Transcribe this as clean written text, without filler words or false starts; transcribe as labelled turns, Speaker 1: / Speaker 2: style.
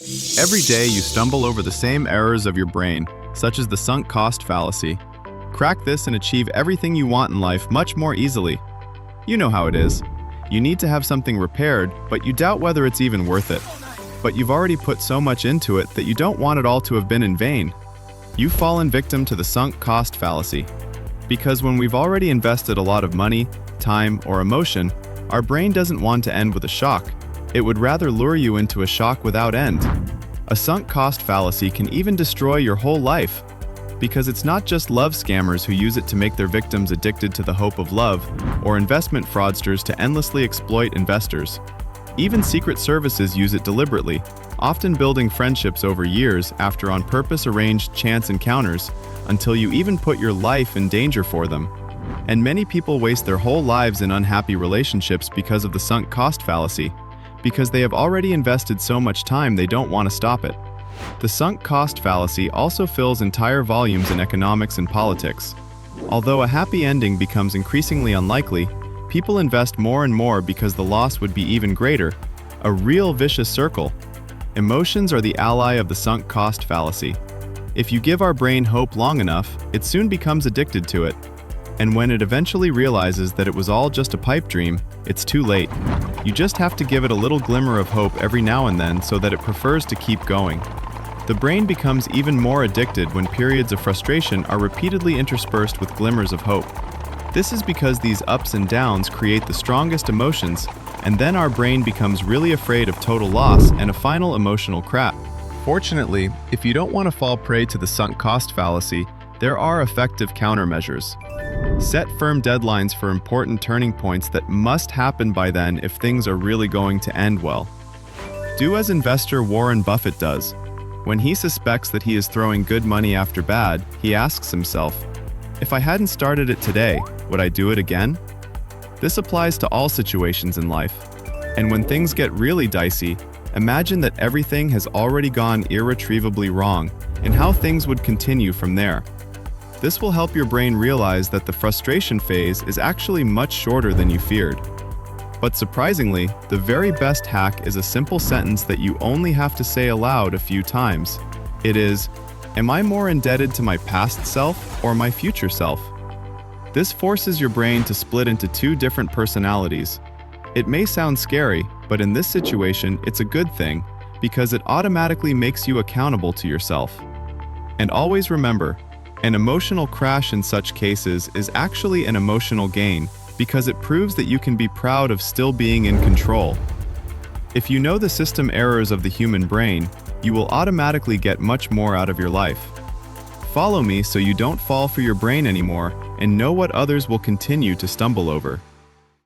Speaker 1: Every day you stumble over the same errors of your brain, such as the sunk cost fallacy. Crack this and achieve everything you want in life much more easily. You know how it is. You need to have something repaired, but you doubt whether it's even worth it. But you've already put so much into it that you don't want it all to have been in vain. You've fallen victim to the sunk cost fallacy. Because when we've already invested a lot of money, time, or emotion, our brain doesn't want to end with a shock. It would rather lure you into a shock without end. A sunk cost fallacy can even destroy your whole life. Because it's not just love scammers who use it to make their victims addicted to the hope of love, or investment fraudsters to endlessly exploit investors. Even secret services use it deliberately, often building friendships over years after on-purpose arranged chance encounters, until you even put your life in danger for them. And many people waste their whole lives in unhappy relationships because of the sunk cost fallacy, because they have already invested so much time they don't want to stop it. The sunk cost fallacy also fills entire volumes in economics and politics. Although a happy ending becomes increasingly unlikely, people invest more and more because the loss would be even greater, a real vicious circle. Emotions are the ally of the sunk cost fallacy. If you give our brain hope long enough, it soon becomes addicted to it. And when it eventually realizes that it was all just a pipe dream, it's too late. You just have to give it a little glimmer of hope every now and then so that it prefers to keep going. The brain becomes even more addicted when periods of frustration are repeatedly interspersed with glimmers of hope. This is because these ups and downs create the strongest emotions, and then our brain becomes really afraid of total loss and a final emotional crash. Fortunately, if you don't want to fall prey to the sunk cost fallacy, there are effective countermeasures. Set firm deadlines for important turning points that must happen by then if things are really going to end well. Do as investor Warren Buffett does. When he suspects that he is throwing good money after bad, he asks himself, if I hadn't started it today, would I do it again? This applies to all situations in life. And when things get really dicey, imagine that everything has already gone irretrievably wrong and how things would continue from there. This will help your brain realize that the frustration phase is actually much shorter than you feared. But surprisingly, the very best hack is a simple sentence that you only have to say aloud a few times. It is, am I more indebted to my past self or my future self? This forces your brain to split into two different personalities. It may sound scary, but in this situation, it's a good thing, because it automatically makes you accountable to yourself. And always remember, an emotional crash in such cases is actually an emotional gain, because it proves that you can be proud of still being in control. If you know the system errors of the human brain, you will automatically get much more out of your life. Follow me so you don't fall for your brain anymore and know what others will continue to stumble over.